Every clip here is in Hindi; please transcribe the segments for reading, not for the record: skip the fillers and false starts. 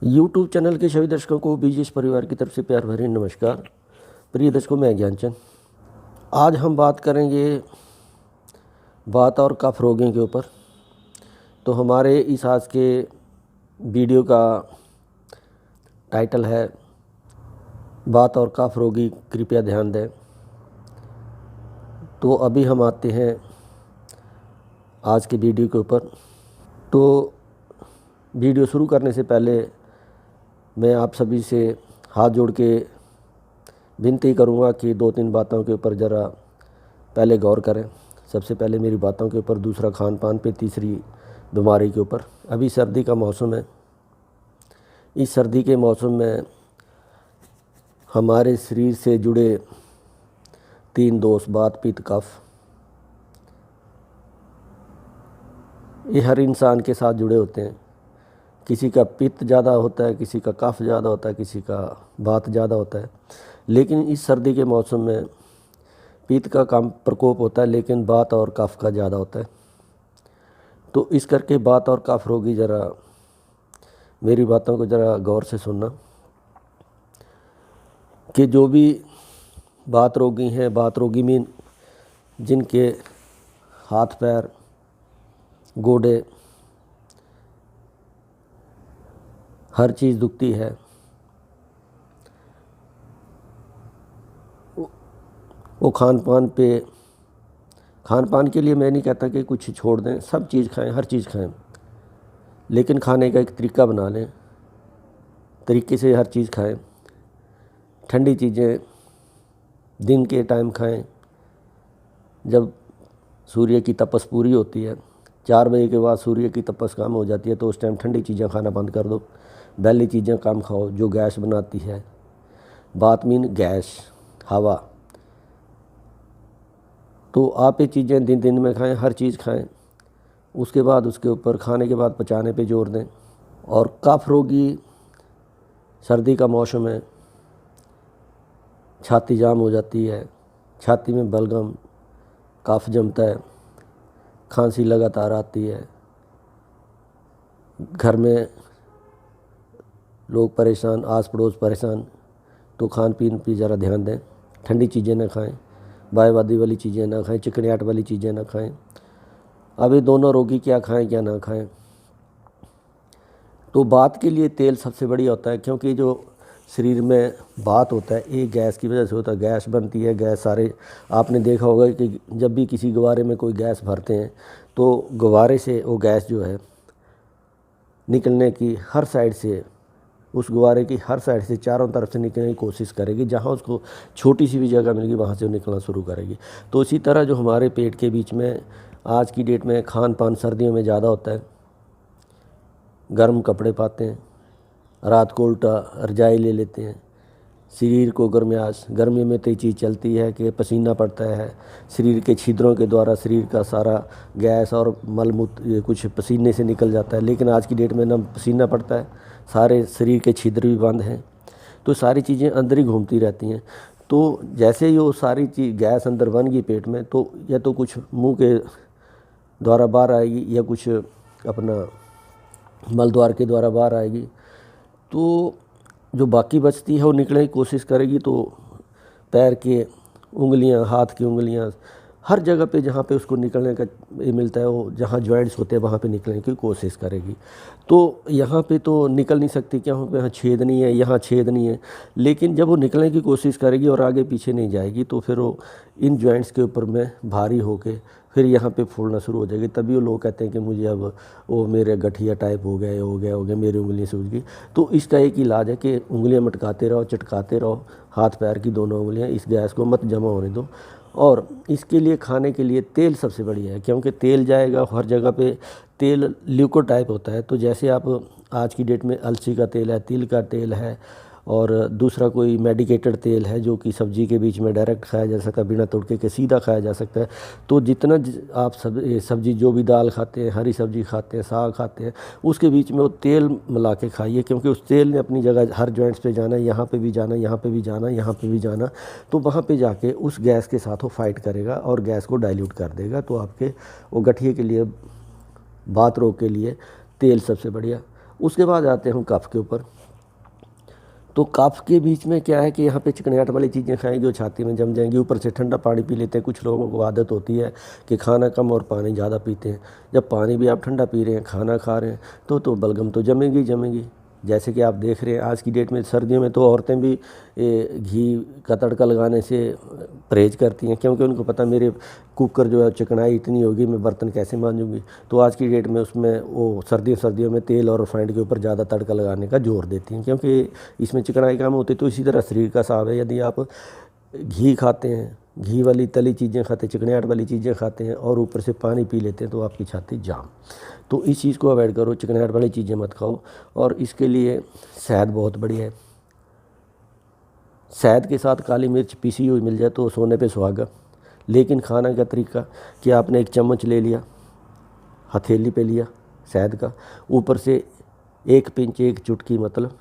यूट्यूब चैनल के सभी दर्शकों को बीजीएस परिवार की तरफ से प्यार भरी नमस्कार। प्रिय दर्शकों, मैं ज्ञानचंद। आज हम बात करेंगे वात और कफ रोगियों के ऊपर। तो हमारे इस आज के वीडियो का टाइटल है वात और कफ रोगी कृपया ध्यान दें। तो अभी हम आते हैं आज के वीडियो के ऊपर। तो वीडियो शुरू करने से पहले मैं आप सभी से हाथ जोड़ के विनती करूंगा कि दो तीन बातों के ऊपर ज़रा पहले गौर करें। सबसे पहले मेरी बातों के ऊपर, दूसरा खान पान पे, तीसरी बीमारी के ऊपर। अभी सर्दी का मौसम है। इस सर्दी के मौसम में हमारे शरीर से जुड़े तीन दोष, वात, पित्त, कफ, ये हर इंसान के साथ जुड़े होते हैं। किसी का पित्त ज़्यादा होता है, किसी का कफ ज़्यादा होता है, किसी का वात ज़्यादा होता है। लेकिन इस सर्दी के मौसम में पित्त का कम प्रकोप होता है, लेकिन वात और कफ का ज़्यादा होता है। तो इस करके वात और कफ रोगी ज़रा मेरी बातों को ज़रा गौर से सुनना कि जो भी वात रोगी हैं, वात रोगी मीन जिनके हाथ पैर, गोडे, हर चीज़ दुखती है, वो खान पान के लिए मैं नहीं कहता कि कुछ छोड़ दें, सब चीज़ खाएं, हर चीज़ खाएं, लेकिन खाने का एक तरीका बना लें, तरीके से हर चीज़ खाएं। ठंडी चीज़ें दिन के टाइम खाएं, जब सूर्य की तपस पूरी होती है। 4 बजे के बाद सूर्य की तपस कम हो जाती है, तो उस टाइम ठंडी चीज़ें खाना बंद कर दो। बैली चीज़ें कम खाओ जो गैस बनाती है। बात मीन गैस, हवा। तो आप ये चीज़ें दिन दिन में खाएं, हर चीज़ खाएं। उसके बाद उसके ऊपर खाने के बाद पचाने पे जोर दें। और कफ रोगी, सर्दी का मौसम है, छाती जाम हो जाती है, छाती में बलगम, कफ जमता है, खांसी लगातार आती है, घर में लोग परेशान, आस पड़ोस परेशान। तो खान पीन पे ज़रा ध्यान दें। ठंडी चीज़ें ना खाएं, बायवादी वाली चीज़ें ना खाएं, चिकनाहट वाली चीज़ें ना खाएं। अब ये दोनों रोगी क्या खाएं क्या ना खाएं। तो वात के लिए तेल सबसे बढ़िया होता है, क्योंकि जो शरीर में वात होता है ये गैस की वजह से होता है। गैस बनती है, गैस सारे आपने देखा होगा कि जब भी किसी गवारे में कोई गैस भरते हैं तो गवारे से वो गैस जो है निकलने की हर साइड से, उस गवारे की हर साइड से, चारों तरफ से निकलने की कोशिश करेगी। जहाँ उसको छोटी सी भी जगह मिलेगी वहाँ से वो निकलना शुरू करेगी। तो इसी तरह जो हमारे पेट के बीच में आज की डेट में खान पान सर्दियों में ज़्यादा होता है। गर्म कपड़े पाते हैं, रात को उल्टा रजाई ले लेते हैं, शरीर को गर्मियास, गर्मी में तो ये चीज़ चलती है कि पसीना पड़ता है। शरीर के छिद्रों के द्वारा शरीर का सारा गैस और मलमूत्र कुछ पसीने से निकल जाता है। लेकिन आज की डेट में ना पसीना पड़ता है, सारे शरीर के छिद्र भी बंद हैं, तो सारी चीज़ें अंदर ही घूमती रहती हैं। तो जैसे ही वो सारी चीज़ गैस अंदर बन गई पेट में, तो या तो कुछ मुंह के द्वारा बाहर आएगी या कुछ अपना मल द्वार के द्वारा बाहर आएगी। तो जो बाकी बचती है वो निकलने की कोशिश करेगी। तो पैर के उंगलियां, हाथ की उंगलियां, हर जगह पे जहाँ पे उसको निकलने का ये मिलता है, वो जहाँ जॉइंट्स होते हैं वहाँ पे निकलने की कोशिश करेगी। तो यहाँ पे तो निकल नहीं सकती, क्योंकि यहाँ छेद नहीं है, यहाँ छेद नहीं है। लेकिन जब वो निकलने की कोशिश करेगी और आगे पीछे नहीं जाएगी, तो फिर वो इन जॉइंट्स के ऊपर में भारी होके फिर यहाँ पे फूलना शुरू हो जाएगी। तभी वो लोग कहते हैं कि मुझे अब वो मेरे गठिया टाइप हो गया, मेरी उंगली सूज गई। तो इसका एक इलाज है कि उंगलियां मटकाते रहो, चटकाते रहो, हाथ पैर की दोनों उंगलियां, इस गैस को मत जमा होने दो। और इसके लिए खाने के लिए तेल सबसे बढ़िया है, क्योंकि तेल जाएगा हर जगह पे। तेल लिक्विड टाइप होता है। तो जैसे आप आज की डेट में अलसी का तेल है, तिल का तेल है, और दूसरा कोई मेडिकेटेड तेल है जो कि सब्जी के बीच में डायरेक्ट खाया जा सकता है, बिना तड़के के सीधा खाया जा सकता है। तो जितना आप सब्जी जो भी दाल खाते हैं, हरी सब्जी खाते हैं, साग खाते हैं, उसके बीच में वो तेल मिला के खाइए, क्योंकि उस तेल ने अपनी जगह हर जॉइंट्स पे जाना है, यहाँ पे भी जाना, यहाँ पे भी जाना, यहाँ पे भी जाना। तो वहाँ पे जाके उस गैस के साथ वो फाइट करेगा और गैस को डाइल्यूट कर देगा। तो आपके वो गठिए के लिए, बात रोग के लिए तेल सबसे बढ़िया। उसके बाद आते हैं हम कफ के ऊपर। तो कफ के बीच में क्या है कि यहाँ पे चिकनाहट वाली चीज़ें खाएंगे जो छाती में जम जाएंगी। ऊपर से ठंडा पानी पी लेते हैं। कुछ लोगों को आदत होती है कि खाना कम और पानी ज़्यादा पीते हैं। जब पानी भी आप ठंडा पी रहे हैं, खाना खा रहे हैं, तो बलगम तो जमेगी जमेगी। जैसे कि आप देख रहे हैं आज की डेट में सर्दियों में तो औरतें भी घी का तड़का लगाने से परहेज करती हैं, क्योंकि उनको पता मेरे कुकर जो है चिकनाई इतनी होगी, मैं बर्तन कैसे मांजूंगी। तो आज की डेट में उसमें वो सर्दियों में तेल और रिफाइंड के ऊपर ज़्यादा तड़का लगाने का जोर देती हैं, क्योंकि इसमें चिकनाई कम होती है। तो इसी तरह शरीर का साफ है, यदि आप घी खाते हैं, घी वाली तली चीज़ें खाते हैं, चिकनाहट वाली चीज़ें खाते हैं और ऊपर से पानी पी लेते हैं, तो आपकी छाती जाम। तो इस चीज़ को अवॉइड करो, चिकनाहट वाली चीज़ें मत खाओ। और इसके लिए शहद बहुत बढ़िया है। शहद के साथ काली मिर्च पीसी हुई मिल जाए तो सोने पे सुहागा। लेकिन खाना का तरीका कि आपने एक चम्मच ले लिया, हथेली पे लिया शहद का, ऊपर से एक पिंच, एक चुटकी मतलब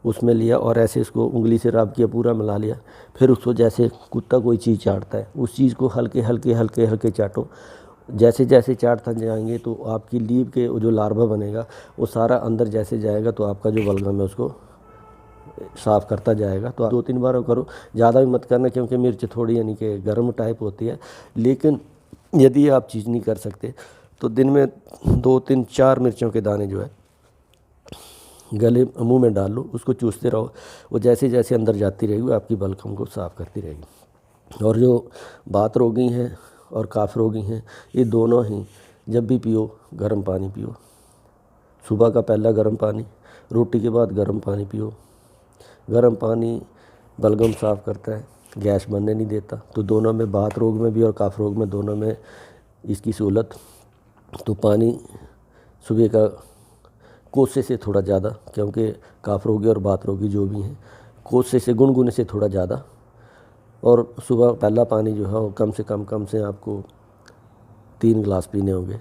उसमें लिया और ऐसे इसको उंगली से रब किया, पूरा मिला लिया। फिर उसको जैसे कुत्ता कोई चीज़ चाटता है उस चीज़ को हल्के हल्के हल्के हल्के चाटो। जैसे जैसे चाटते जाएंगे तो आपकी लीव के जो लार्वा बनेगा वो सारा अंदर जैसे जाएगा, तो आपका जो बलगम है उसको साफ़ करता जाएगा। तो आप 2-3 बार करो, ज़्यादा भी मत करना, क्योंकि मिर्च थोड़ी यानी कि गर्म टाइप होती है। लेकिन यदि आप चीज़ नहीं कर सकते तो दिन में 2-3-4 मिर्चों के दाने जो है गले मुंह में डाल लो, उसको चूसते रहो। वो जैसे जैसे अंदर जाती रहेगी आपकी बलगम को साफ़ करती रहेगी। और जो बात रोगी हैं और काफ रोगी हैं, ये दोनों ही जब भी पियो गर्म पानी पियो। सुबह का पहला गर्म पानी, रोटी के बाद गर्म पानी पियो। गर्म पानी बलगम साफ़ करता है, गैस बनने नहीं देता। तो दोनों में, बात रोग में भी और काफ रोग में, दोनों में इसकी सहूलत। तो पानी सुबह का कोसे से थोड़ा ज़्यादा, क्योंकि काफ रोगी और बात रोगी जो भी हैं कोसे से गुनगुने से थोड़ा ज़्यादा। और सुबह पहला पानी जो है वो कम से आपको 3 गिलास पीने होंगे।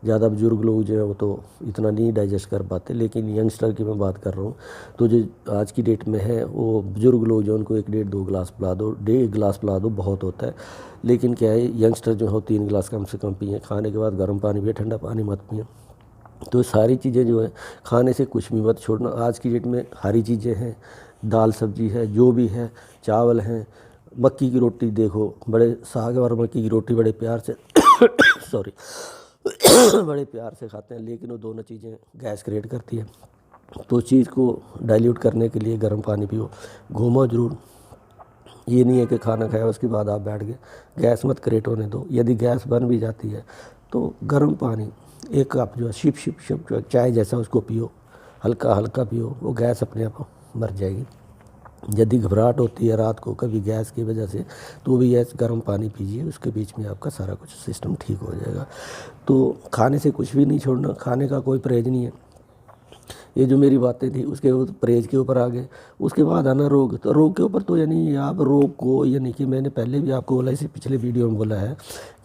ज़्यादा बुजुर्ग लोग जो है वो तो इतना नहीं डाइजेस्ट कर पाते, लेकिन यंगस्टर की मैं बात कर रहा हूँ। तो जो आज की डेट में है वो बुजुर्ग लोग जो उनको 1-1.5-2 गिलास पिला दो, 1.5 गिलास पिला दो बहुत होता है। लेकिन क्या है, यंगस्टर जो है 3 गिलास कम से कम पिए। खाने के बाद गर्म पानी पिए, ठंडा पानी मत पिए। तो सारी चीज़ें जो है खाने से कुछ भी मत छोड़ना। आज की डेट में हरी चीज़ें हैं, दाल सब्जी है, जो भी है, चावल हैं, मक्की की रोटी देखो, बड़े साग और मक्की की रोटी बड़े प्यार से सॉरी बड़े प्यार से खाते हैं, लेकिन वो दोनों चीज़ें गैस क्रिएट करती है। तो उस चीज़ को डाइल्यूट करने के लिए गर्म पानी पियो, घूमो ज़रूर। ये नहीं है कि खाना खाया उसके बाद आप बैठ गए, गैस मत क्रिएट होने दो। यदि गैस बन भी जाती है तो गर्म पानी 1 कप जो है शिप शिप शिप जो चाय जैसा उसको पियो, हल्का हल्का पियो, वो गैस अपने आप मर जाएगी। यदि घबराहट होती है रात को कभी गैस की वजह से, तो भी ऐसे गर्म पानी पीजिए, उसके बीच में आपका सारा कुछ सिस्टम ठीक हो जाएगा। तो खाने से कुछ भी नहीं छोड़ना, खाने का कोई परहेज नहीं है। ये जो मेरी बातें थी उसके परहेज के ऊपर आ गए। उसके बाद आना रोग। तो रोग के ऊपर तो यानी आप रोग को, यानी कि मैंने पहले भी आपको बोला, इसी पिछले वीडियो में बोला है,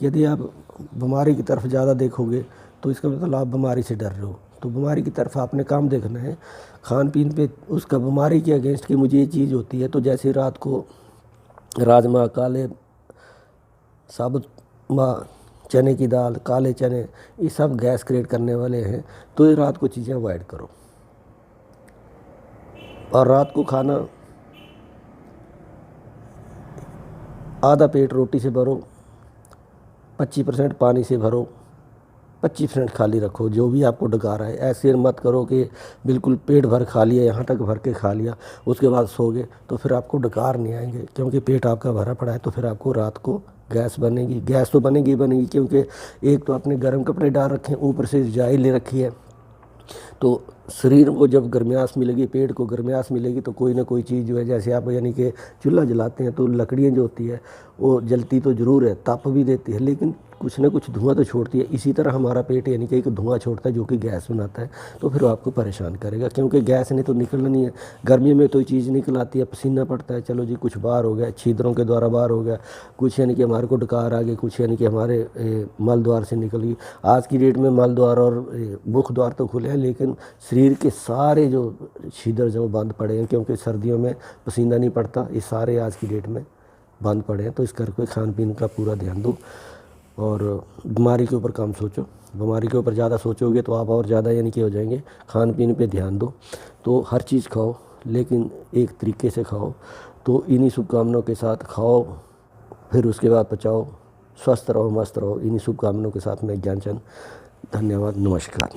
यदि आप बीमारी की तरफ ज़्यादा देखोगे तो इसका मतलब आप बीमारी से डर रहे हो। तो बीमारी की तरफ आपने काम देखना है, खान पीन पे उसका बीमारी के अगेंस्ट की मुझे ये चीज़ होती है। तो जैसे रात को राजमा, काले साबुत चने की दाल, काले चने, ये सब गैस क्रिएट करने वाले हैं। तो ये रात को चीज़ें अवॉइड करो। और रात को खाना आधा पेट रोटी से भरो, 25% पानी से भरो, 25% खाली रखो। जो भी आपको डकार है, ऐसे मत करो कि बिल्कुल पेट भर खा लिया, यहाँ तक भर के खा लिया, उसके बाद सो गए, तो फिर आपको डकार नहीं आएंगे, क्योंकि पेट आपका भरा पड़ा है। तो फिर आपको रात को गैस बनेगी। गैस तो बनेगी बनेगी, क्योंकि एक तो आपने गर्म कपड़े डाल रखे हैं, ऊपर से रजाई ले रखी है। तो शरीर को जब गर्माहट मिलेगी, पेट को गर्माहट मिलेगी, तो कोई ना कोई चीज़ जो है, जैसे आप यानी कि चूल्हा जलाते हैं तो लकड़ियाँ जो होती है वो जलती तो ज़रूर है, ताप भी देती है, लेकिन कुछ ना कुछ धुआं तो छोड़ती है। इसी तरह हमारा पेट यानी कि एक धुआं छोड़ता है जो कि गैस बनाता है। तो फिर वो आपको परेशान करेगा, क्योंकि गैस ने तो निकलना नहीं है। गर्मी में तो चीज़ निकल आती है, पसीना पड़ता है, चलो जी कुछ बाहर हो गया, छिद्रों के द्वारा बाहर हो गया, कुछ यानी कि हमारे को डकार आ गई, कुछ यानी कि हमारे मल द्वार से निकल गई। आज की डेट में मल द्वार और मुख द्वार तो खुले हैं, लेकिन शरीर के सारे जो छिद्र जो बंद पड़े हैं, क्योंकि सर्दियों में पसीना नहीं पड़ता, ये सारे आज की डेट में बंद पड़े हैं। तो इस करके खान पीन का पूरा ध्यान दो और बीमारी के ऊपर काम सोचो। बीमारी के ऊपर ज़्यादा सोचोगे तो आप और ज़्यादा यानी कि हो जाएंगे। खान पीने पे ध्यान दो, तो हर चीज़ खाओ लेकिन एक तरीके से खाओ। तो इन्हीं शुभकामनाओं के साथ खाओ, फिर उसके बाद पचाओ, स्वस्थ रहो, मस्त रहो। इन्हीं शुभकामनाओं के साथ मैं ज्ञानचंद, धन्यवाद, नमस्कार।